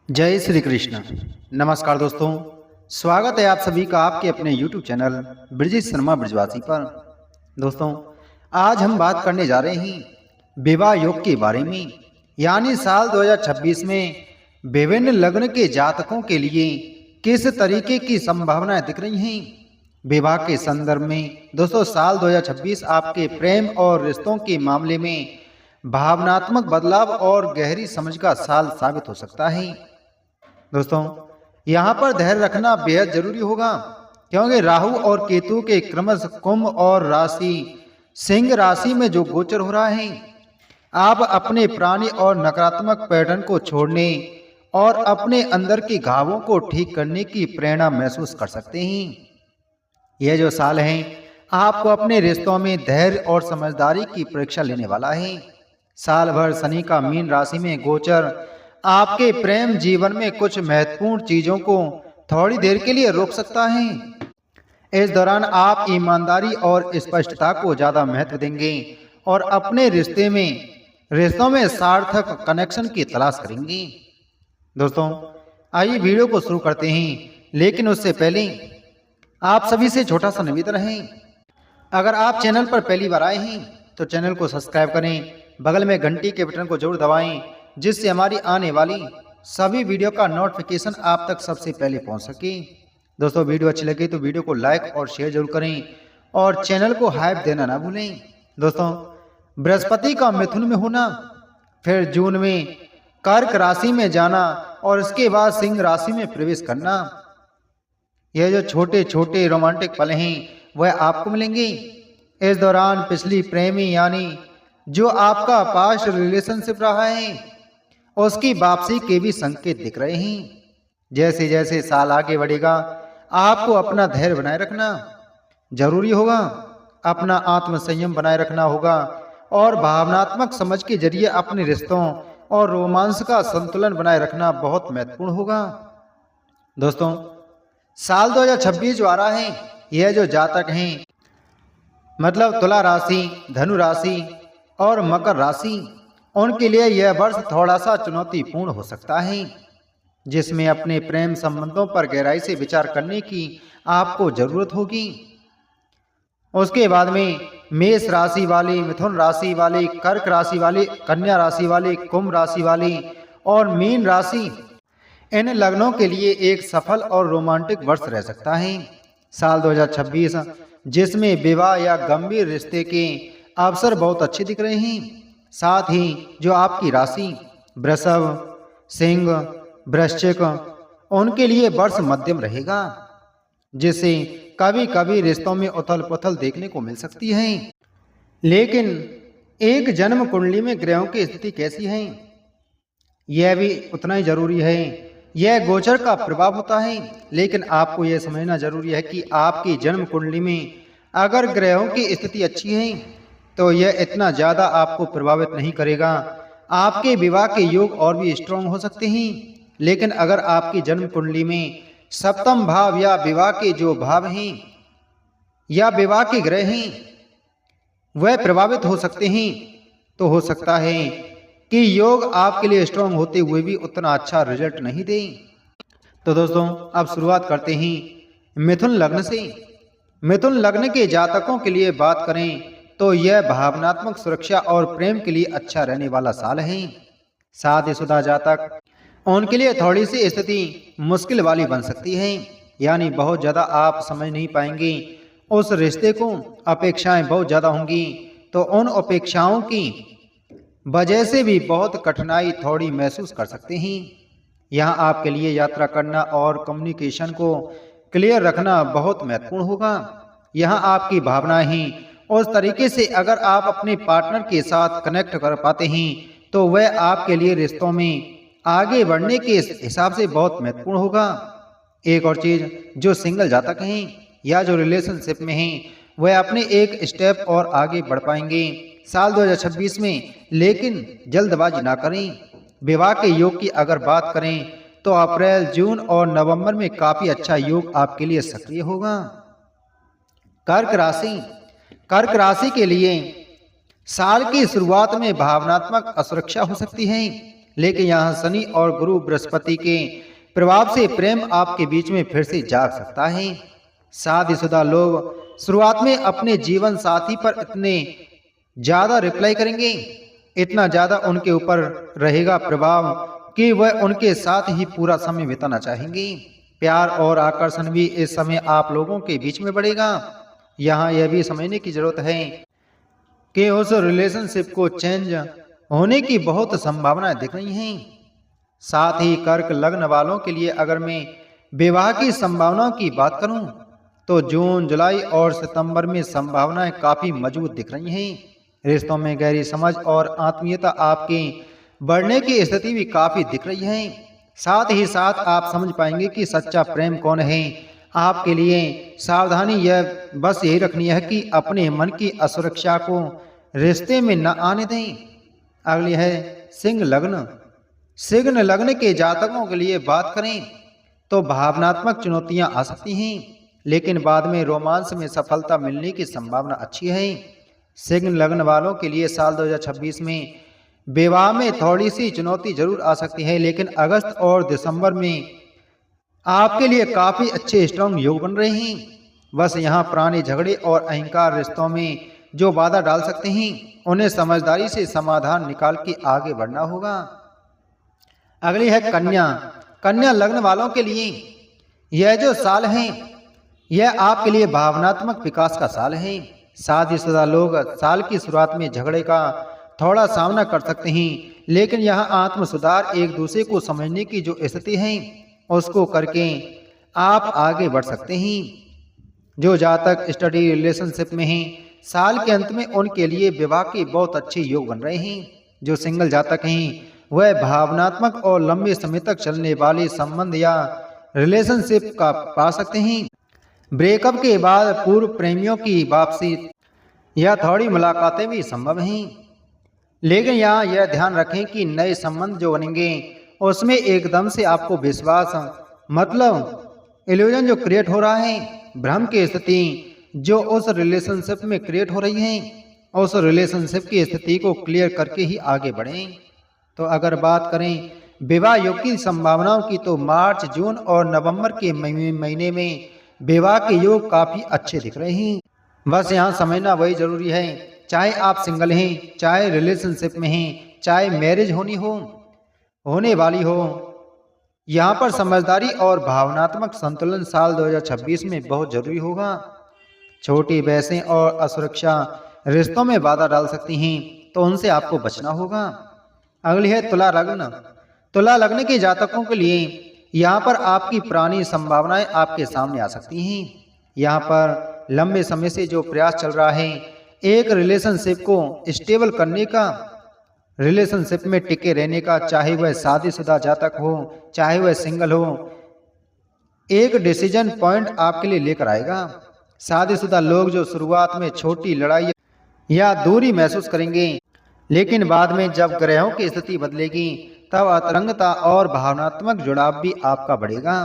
जय श्री कृष्ण। नमस्कार दोस्तों, स्वागत है आप सभी का आपके अपने YouTube चैनल ब्रजेश शर्मा ब्रजवासी पर। दोस्तों, आज हम बात करने जा रहे हैं विवाह योग के बारे में। यानी साल 2026 में विभिन्न लग्न के जातकों के लिए किस तरीके की संभावनाएं दिख रही हैं विवाह के संदर्भ में। दोस्तों, साल 2026 आपके प्रेम और रिश्तों के मामले में भावनात्मक बदलाव और गहरी समझ का साल साबित हो सकता है। दोस्तों, यहाँ पर धैर्य रखना बेहद जरूरी होगा, क्योंकि राहु और केतु के क्रमश कुंभ और राशि सिंह राशि में जो गोचर हो रहा है, आप अपने पुराने और नकारात्मक पैटर्न को छोड़ने और अपने अंदर के घावों को ठीक करने की प्रेरणा महसूस कर सकते हैं। यह जो साल है आपको अपने रिश्तों में धैर्य और समझदारी की परीक्षा लेने वाला है। साल भर शनि का मीन राशि में गोचर आपके प्रेम जीवन में कुछ महत्वपूर्ण चीजों को थोड़ी देर के लिए रोक सकता है। इस दौरान आप ईमानदारी और स्पष्टता को ज्यादा महत्व देंगे और अपने रिश्तों में सार्थक कनेक्शन की तलाश करेंगे। दोस्तों, आइए वीडियो को शुरू करते हैं, लेकिन उससे पहले आप सभी से छोटा सा निवेदन है, अगर आप चैनल पर पहली बार आए हैं तो चैनल को सब्सक्राइब करें, बगल में घंटी के बटन को जरूर दबाएं, जिससे हमारी आने वाली सभी वीडियो का नोटिफिकेशन आप तक सबसे पहले पहुंच सके। दोस्तों, वीडियो अच्छी लगे तो वीडियो को लाइक और शेयर जरूर करें और चैनल को हाइप देना ना भूलें। दोस्तों, बृहस्पति का मिथुन में होना, फिर जून में कर्क राशि में जाना और इसके बाद सिंह राशि में प्रवेश करना, यह जो छोटे छोटे रोमांटिक पल हैं वह आपको मिलेंगे। इस दौरान पिछली प्रेमी यानी जो आपका पास्ट रिलेशनशिप रहा है उसकी वापसी के भी संकेत दिख रहे हैं। जैसे जैसे साल आगे बढ़ेगा आपको अपना धैर्य बनाए रखना जरूरी होगा, अपना आत्म संयम बनाए रखना होगा और भावनात्मक समझ के जरिए अपने रिश्तों और रोमांस का संतुलन बनाए रखना बहुत महत्वपूर्ण होगा। दोस्तों, साल 2026 जो आ रहा है, यह जो जातक हैं मतलब तुला राशि, धनु राशि और मकर राशि, उनके लिए यह वर्ष थोड़ा सा चुनौतीपूर्ण हो सकता है, जिसमें अपने प्रेम संबंधों पर गहराई से विचार करने की आपको जरूरत होगी। उसके बाद में मेष राशि वाले, मिथुन राशि वाले, कर्क राशि वाले, कन्या राशि वाले, कुंभ राशि वाले और मीन राशि, इन लग्नों के लिए एक सफल और रोमांटिक वर्ष रह सकता है। साल 2026 जिसमें विवाह या गंभीर रिश्ते के अवसर बहुत अच्छे दिख रहे हैं। साथ ही जो आपकी राशि वृषभ, सिंह, वृश्चिक, उनके लिए वर्ष मध्यम रहेगा, जिससे कभी कभी रिश्तों में उथल पुथल देखने को मिल सकती है। लेकिन एक जन्म कुंडली में ग्रहों की स्थिति कैसी है यह भी उतना ही जरूरी है। यह गोचर का प्रभाव होता है, लेकिन आपको यह समझना जरूरी है कि आपकी जन्म कुंडली में अगर ग्रहों की स्थिति अच्छी है तो यह इतना ज्यादा आपको प्रभावित नहीं करेगा। आपके विवाह के योग और भी स्ट्रांग हो सकते हैं, लेकिन अगर आपकी जन्म कुंडली में सप्तम भाव या विवाह के जो भाव हैं या विवाह के ग्रह हैं वह प्रभावित हो सकते हैं, तो हो सकता है कि योग आपके लिए स्ट्रांग होते हुए भी उतना अच्छा रिजल्ट नहीं दे। तो दोस्तों, अब शुरुआत करते हैं मिथुन लग्न से। मिथुन लग्न के जातकों के लिए बात करें तो यह भावनात्मक सुरक्षा और प्रेम के लिए अच्छा रहने वाला साल है। शादीशुदा जातक, उनके लिए थोड़ी सी स्थिति मुश्किल वाली बन सकती है, यानी बहुत ज्यादा आप समझ नहीं पाएंगे उस रिश्ते को, अपेक्षाएं बहुत ज्यादा होंगी, तो उन अपेक्षाओं की वजह से भी बहुत कठिनाई थोड़ी महसूस कर सकते हैं। यहाँ आपके लिए यात्रा करना और कम्युनिकेशन को क्लियर रखना बहुत महत्वपूर्ण होगा। यहाँ आपकी भावनाएं हैं उस तरीके से अगर आप अपने पार्टनर के साथ कनेक्ट कर पाते हैं तो वह आपके लिए रिश्तों में आगे बढ़ने के हिसाब से बहुत महत्वपूर्ण होगा। एक और चीज, जो सिंगल जातक हैं या जो रिलेशनशिप में हैं वह अपने एक स्टेप और आगे बढ़ पाएंगे साल 2026 में, लेकिन जल्दबाजी ना करें। विवाह के योग की अगर बात करें तो अप्रैल, जून और नवंबर में काफी अच्छा योग आपके लिए सक्रिय होगा। कर्क राशि, कर्क राशि के लिए साल की शुरुआत में भावनात्मक असुरक्षा हो सकती है, लेकिन यहाँ शनि और गुरु बृहस्पति के प्रभाव से प्रेम आपके बीच में फिर से जाग सकता है। शादीशुदा लोग शुरुआत में अपने जीवन साथी पर इतने ज्यादा रिप्लाई करेंगे, इतना ज्यादा उनके ऊपर रहेगा प्रभाव कि वह उनके साथ ही पूरा समय बिताना चाहेंगे। प्यार और आकर्षण भी इस समय आप लोगों के बीच में बढ़ेगा। यहाँ यह भी समझने की जरूरत है कि उस रिलेशनशिप को चेंज होने की बहुत संभावनाएं दिख रही हैं। साथ ही कर्क लग्न वालों के लिए अगर मैं विवाह की संभावनाओं की बात करूं तो जून, जुलाई और सितंबर में संभावनाएं काफी मजबूत दिख रही हैं। रिश्तों में गहरी समझ और आत्मीयता आपके बढ़ने की स्थिति भी काफी दिख रही है। साथ ही साथ आप समझ पाएंगे कि सच्चा प्रेम कौन है। आपके लिए सावधानी यह बस यही रखनी है कि अपने मन की असुरक्षा को रिश्ते में न आने दें। अगली है सिंह लग्न। सिंह लग्न के जातकों के लिए बात करें तो भावनात्मक चुनौतियां आ सकती हैं, लेकिन बाद में रोमांस में सफलता मिलने की संभावना अच्छी है। सिंह लग्न वालों के लिए साल 2026 में विवाह में थोड़ी सी चुनौती जरूर आ सकती है, लेकिन अगस्त और दिसंबर में आपके लिए काफी अच्छे स्ट्रॉन्ग योग बन रहे हैं। बस यहाँ पुराने झगड़े और अहंकार रिश्तों में जो बाधा डाल सकते हैं, उन्हें समझदारी से समाधान निकाल के आगे बढ़ना होगा। अगली है कन्या। कन्या लग्न वालों के लिए यह जो साल है यह आपके लिए भावनात्मक विकास का साल है। शादीशुदा लोग साल की शुरुआत में झगड़े का थोड़ा सामना कर सकते हैं, लेकिन यहाँ आत्म सुधार, एक दूसरे को समझने की जो स्थिति है उसको करके आप आगे बढ़ सकते हैं। जो जातक स्टडी रिलेशनशिप में हैं, साल के अंत में उनके लिए विवाह के बहुत अच्छे योग बन रहे हैं। जो सिंगल जातक हैं वह भावनात्मक और लंबे समय तक चलने वाले संबंध या रिलेशनशिप का पा सकते हैं। ब्रेकअप के बाद पूर्व प्रेमियों की वापसी या थोड़ी मुलाकातें भी संभव हैं, लेकिन यहाँ यह ध्यान रखें कि नए संबंध जो बनेंगे उसमें एकदम से आपको विश्वास मतलब इल्यूजन जो क्रिएट हो रहा है, भ्रम की स्थिति जो उस रिलेशनशिप में क्रिएट हो रही है, उस रिलेशनशिप की स्थिति को क्लियर करके ही आगे बढ़ें। तो अगर बात करें विवाह योग की संभावनाओं की तो मार्च, जून और नवंबर के महीने में विवाह के योग काफी अच्छे दिख रहे हैं। बस यहाँ समझना वही जरूरी है, चाहे आप सिंगल हैं, चाहे रिलेशनशिप में हैं, चाहे मैरिज होने वाली हो, यहाँ पर समझदारी और भावनात्मक संतुलन साल 2026 में बहुत जरूरी होगा। छोटी बहसें और असुरक्षा रिश्तों में बाधा डाल सकती हैं, तो उनसे आपको बचना होगा। अगली है तुला लग्न। तुला लग्न के जातकों के लिए यहाँ पर आपकी पुरानी संभावनाएं आपके सामने आ सकती हैं। यहाँ पर लंबे समय से जो प्रयास चल रहा है एक रिलेशनशिप को स्टेबल करने का, रिलेशनशिप में टिके रहने का, चाहे वह शादीशुदा जातक हो चाहे वह सिंगल हो, एक डिसीजन पॉइंट आपके लिए लेकर आएगा। शादीशुदा लोग जो शुरुआत में छोटी लड़ाई या दूरी महसूस करेंगे, लेकिन बाद में जब ग्रहों की स्थिति बदलेगी तब अतरंगता और भावनात्मक जुड़ाव भी आपका बढ़ेगा।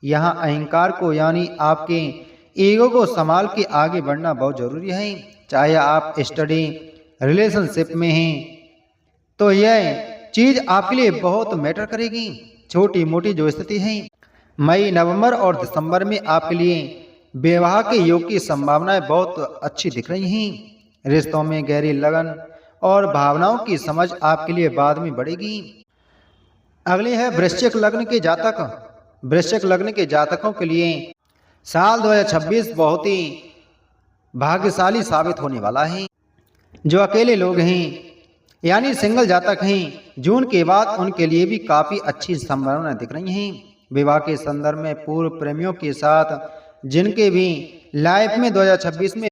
यहाँ अहंकार को यानी आपके ईगो को संभाल के आगे बढ़ना बहुत जरूरी है। चाहे आप स्टडी रिलेशनशिप में हैं तो यह चीज आपके लिए बहुत मैटर करेगी। छोटी मोटी जो स्थिति है, मई, नवंबर और दिसंबर में आपके लिए विवाह के योग की संभावनाएं बहुत अच्छी दिख रही हैं। रिश्तों में गहरी लगन और भावनाओं की समझ आपके लिए बाद में बढ़ेगी। अगली है वृश्चिक लग्न के जातक। वृश्चिक लग्न के जातकों के लिए साल 2026 बहुत ही भाग्यशाली साबित होने वाला है। जो अकेले लोग हैं यानी सिंगल जातक हैं, जून के बाद उनके लिए भी काफी अच्छी संभावनाएं दिख रही हैं। विवाह के संदर्भ में पूर्व प्रेमियों के साथ जिनके भी लाइफ में 2026 में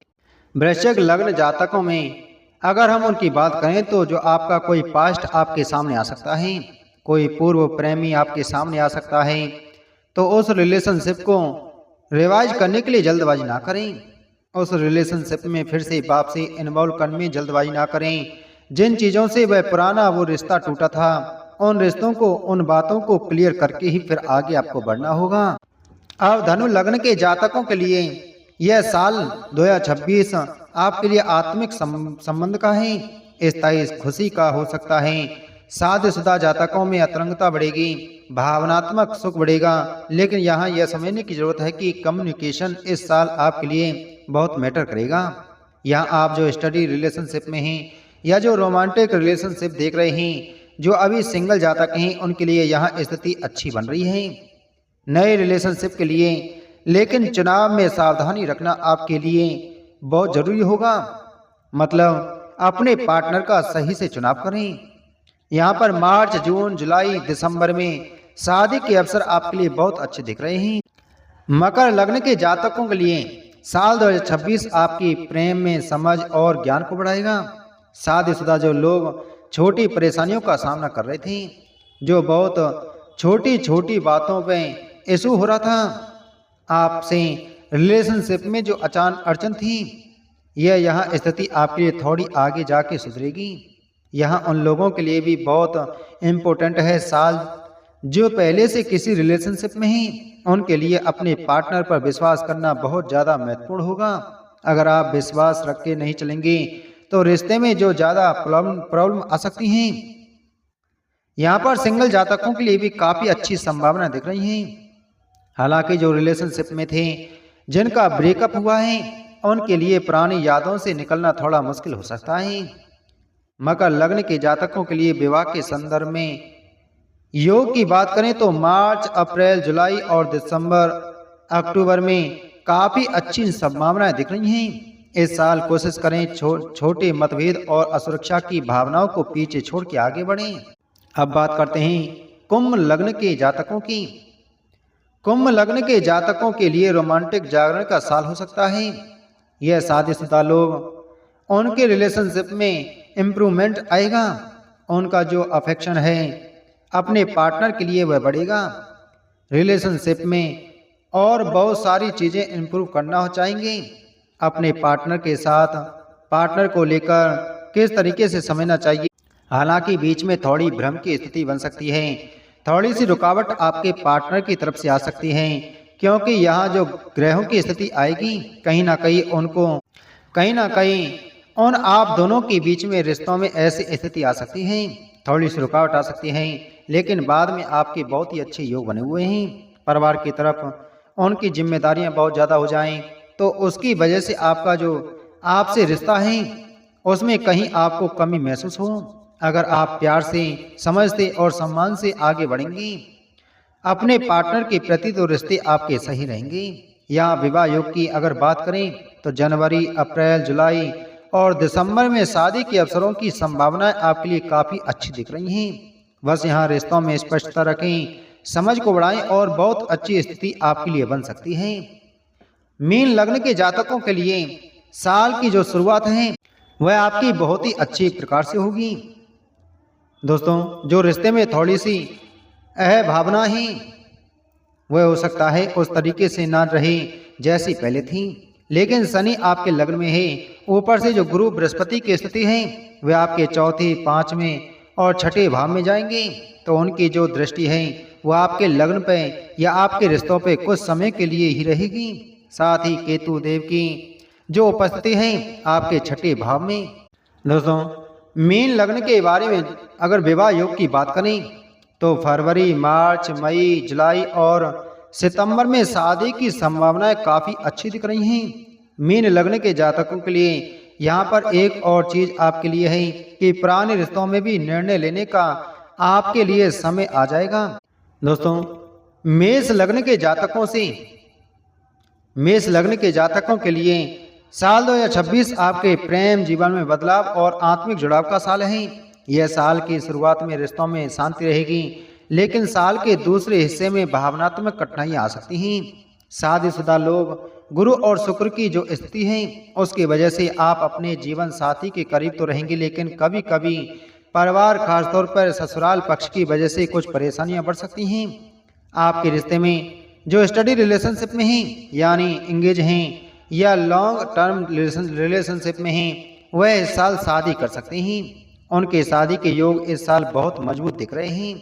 वृश्चिक लग्न जातकों में अगर हम उनकी बात करें तो जो आपका कोई पास्ट आपके सामने आ सकता है, कोई पूर्व प्रेमी आपके सामने आ सकता है, तो उस रिलेशनशिप को रिवाइज करने के लिए जल्दबाजी ना करें। उस रिलेशनशिप में फिर से वापसी इन्वॉल्व करने में जल्दबाजी ना करें। जिन चीज़ों से वह पुराना वो रिश्ता टूटा था, उन रिश्तों को, उन बातों को क्लियर करके ही फिर आगे आपको बढ़ना होगा। अब धनु लग्न के जातकों के लिए यह साल 2026 आपके लिए आत्मिक संबंध का है, स्थायी खुशी का हो सकता है। शादीशुदा जातकों में अतरंगता बढ़ेगी, भावनात्मक सुख बढ़ेगा। लेकिन यहाँ यह समझने की जरूरत है कि कम्युनिकेशन इस साल आपके लिए बहुत मैटर करेगा। यहाँ आप जो स्टडी रिलेशनशिप में हैं या जो रोमांटिक रिलेशनशिप देख रहे हैं, जो अभी सिंगल जातक हैं, उनके लिए यहाँ स्थिति अच्छी बन रही है नए रिलेशनशिप के लिए। लेकिन चुनाव में सावधानी रखना आपके लिए बहुत जरूरी होगा। मतलब अपने पार्टनर का सही से चुनाव करें। यहाँ पर मार्च, जून, जुलाई, दिसंबर में शादी के अवसर आपके लिए बहुत अच्छे दिख रहे हैं। मकर लग्न के जातकों के लिए साल 2026 आपकी प्रेम में समझ और ज्ञान को बढ़ाएगा। शादीशुदा जो लोग छोटी परेशानियों का सामना कर रहे थे, जो बहुत छोटी छोटी बातों पे इशू हो रहा था आपसे, रिलेशनशिप में जो अचानक अड़चन थी, यह यहाँ स्थिति आपके लिए थोड़ी आगे जाके सुधरेगी। यहाँ उन लोगों के लिए भी बहुत इम्पोर्टेंट है साल जो पहले से किसी रिलेशनशिप में ही, उनके लिए अपने पार्टनर पर विश्वास करना बहुत ज़्यादा महत्वपूर्ण होगा। अगर आप विश्वास रख के नहीं चलेंगे तो रिश्ते में जो ज़्यादा प्रॉब्लम आ सकती हैं। यहाँ पर सिंगल जातकों के लिए भी काफ़ी अच्छी संभावना दिख रही हैं। हालांकि जो रिलेशनशिप में थे, जिनका ब्रेकअप हुआ है, उनके लिए पुरानी यादों से निकलना थोड़ा मुश्किल हो सकता है। मकर लग्न के जातकों के लिए विवाह के संदर्भ में योग की बात करें तो मार्च, अप्रैल, जुलाई और दिसंबर, अक्टूबर में काफ़ी अच्छी संभावनाएं दिख रही हैं। इस साल कोशिश करें छोटे मतभेद और असुरक्षा की भावनाओं को पीछे छोड़ के आगे बढ़ें। अब बात करते हैं कुंभ लग्न के जातकों की। कुंभ लग्न के जातकों के लिए रोमांटिक जागरण का साल हो सकता है। यह शादीशुदा लोग, उनके रिलेशनशिप में इम्प्रूवमेंट आएगा। उनका जो अफेक्शन है अपने पार्टनर के लिए वह बढ़ेगा। रिलेशनशिप में और बहुत सारी चीज़ें इम्प्रूव करना चाहेंगे। अपने पार्टनर के साथ पार्टनर को लेकर किस तरीके से समझना चाहिए। हालांकि बीच में थोड़ी भ्रम की स्थिति बन सकती है, थोड़ी सी रुकावट आपके पार्टनर की तरफ से आ सकती है, क्योंकि यहाँ जो ग्रहों की स्थिति आएगी, कहीं ना कहीं उन आप दोनों के बीच में रिश्तों में ऐसी स्थिति आ सकती है, थोड़ी सी रुकावट आ सकती है। लेकिन बाद में आपके बहुत ही अच्छे योग बने हुए हैं। परिवार की तरफ उनकी जिम्मेदारियां बहुत ज़्यादा हो जाएं तो उसकी वजह से आपका जो आपसे रिश्ता है उसमें कहीं आपको कमी महसूस हो। अगर आप प्यार से, समझ से और सम्मान से आगे बढ़ेंगी अपने पार्टनर के प्रति, तो रिश्ते आपके सही रहेंगे। या विवाह योग की अगर बात करें तो जनवरी, अप्रैल, जुलाई और दिसंबर में शादी के अवसरों की संभावनाएं आपके लिए काफ़ी अच्छी दिख रही हैं। बस यहाँ रिश्तों में स्पष्टता रखें, समझ को बढ़ाएं और बहुत अच्छी स्थिति आपके लिए बन सकती है। मीन लग्न के जातकों के लिए साल की जो शुरुआत है वह आपकी बहुत ही अच्छी प्रकार से होगी। दोस्तों, जो रिश्ते में थोड़ी सी भावना है वह हो सकता है उस तरीके से ना रहे जैसी पहले थी, लेकिन शनि आपके लग्न में है। ऊपर से जो गुरु बृहस्पति की स्थिति है वह आपके चौथे, पांचवें और छठे भाव में जाएंगे, तो उनकी जो दृष्टि है वह आपके लग्न पे या आपके रिश्तों पे कुछ समय के लिए ही रहेगी। साथ ही केतु देव की जो उपस्थिति है आपके छठे भाव में। दोस्तों, मीन लग्न के बारे में अगर विवाह योग की बात करें तो फरवरी, मार्च, मई, जुलाई और सितंबर में शादी की संभावनाएं काफ़ी अच्छी दिख रही हैं। मीन लग्न के जातकों के लिए यहाँ पर एक और चीज़ आपके लिए है कि पुराने रिश्तों में भी निर्णय लेने का आपके लिए समय आ जाएगा। दोस्तों, मेष लग्न के जातकों के लिए साल 2026 आपके प्रेम जीवन में बदलाव और आत्मिक जुड़ाव का साल है। यह साल की शुरुआत में रिश्तों में शांति रहेगी, लेकिन साल के दूसरे हिस्से में भावनात्मक कठिनाइयां आ सकती हैं। शादीशुदा लोग, गुरु और शुक्र की जो स्थिति है उसकी वजह से आप अपने जीवन साथी के करीब तो रहेंगे, लेकिन कभी कभी परिवार, खासतौर पर ससुराल पक्ष की वजह से कुछ परेशानियां बढ़ सकती हैं। आपके रिश्ते में जो स्टडी रिलेशनशिप में हैं, यानी इंगेज हैं या लॉन्ग टर्म रिलेशनशिप में हैं, वह इस साल शादी कर सकते हैं। उनके शादी के योग इस साल बहुत मजबूत दिख रहे हैं।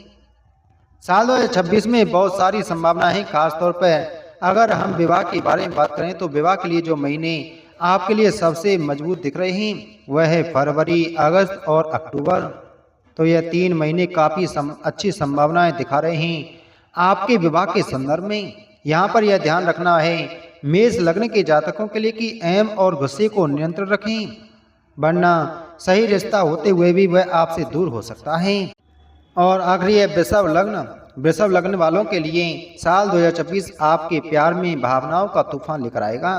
साल 2026 में बहुत सारी संभावनाएं हैं। खासतौर पर अगर हम विवाह के बारे में बात करें तो विवाह के लिए जो महीने आपके लिए सबसे मजबूत दिख रहे हैं वह है फरवरी, अगस्त और अक्टूबर। तो यह 3 महीने काफ़ी अच्छी संभावनाएं दिखा रहे हैं आपके विवाह के संदर्भ में। यहाँ पर यह ध्यान रखना है मेष लग्न के जातकों के लिए कि अहम और गुस्से को नियंत्रण रखें, वरना सही रिश्ता होते हुए भी वह आपसे दूर हो सकता है। और आखिरी है वृषभ लग्न। वृषभ लग्न वालों के लिए साल 2026 आपके प्यार में भावनाओं का तूफान लेकर आएगा।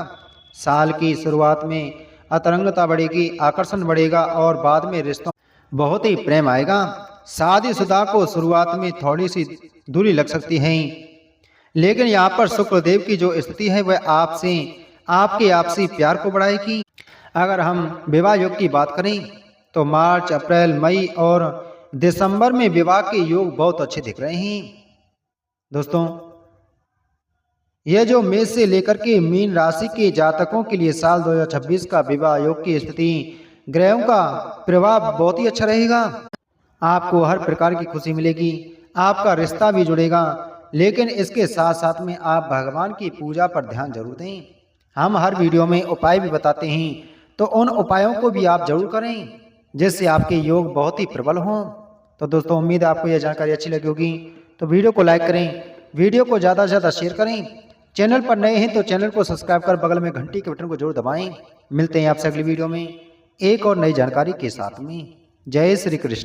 साल की शुरुआत में अतरंगता बढ़ेगी, आकर्षण बढ़ेगा और बाद में रिश्तों बहुत ही प्रेम आएगा। शादीशुदा को शुरुआत में थोड़ी सी दूरी लग सकती है, लेकिन यहाँ पर शुक्रदेव की जो स्थिति है वह आपसे आपके आपसी प्यार को बढ़ाएगी। अगर हम विवाह योग की बात करें तो मार्च, अप्रैल, मई और दिसंबर में विवाह के योग बहुत अच्छे दिख रहे हैं। दोस्तों, यह जो मेष से लेकर के मीन राशि के जातकों के लिए साल 2026 का विवाह योग की स्थिति, ग्रहों का प्रभाव बहुत ही अच्छा रहेगा। आपको हर प्रकार की खुशी मिलेगी, आपका रिश्ता भी जुड़ेगा, लेकिन इसके साथ साथ में आप भगवान की पूजा पर ध्यान जरूर दें। हम हर वीडियो में उपाय भी बताते हैं, तो उन उपायों को भी आप जरूर करें जिससे आपके योग बहुत ही प्रबल हों। तो दोस्तों, उम्मीद है आपको यह जानकारी अच्छी लगी होगी, तो वीडियो को लाइक करें, वीडियो को ज़्यादा से ज़्यादा शेयर करें। चैनल पर नए हैं तो चैनल को सब्सक्राइब कर बगल में घंटी के बटन को जरूर दबाएं। मिलते हैं आपसे अगली वीडियो में एक और नई जानकारी के साथ में। जय श्री कृष्ण।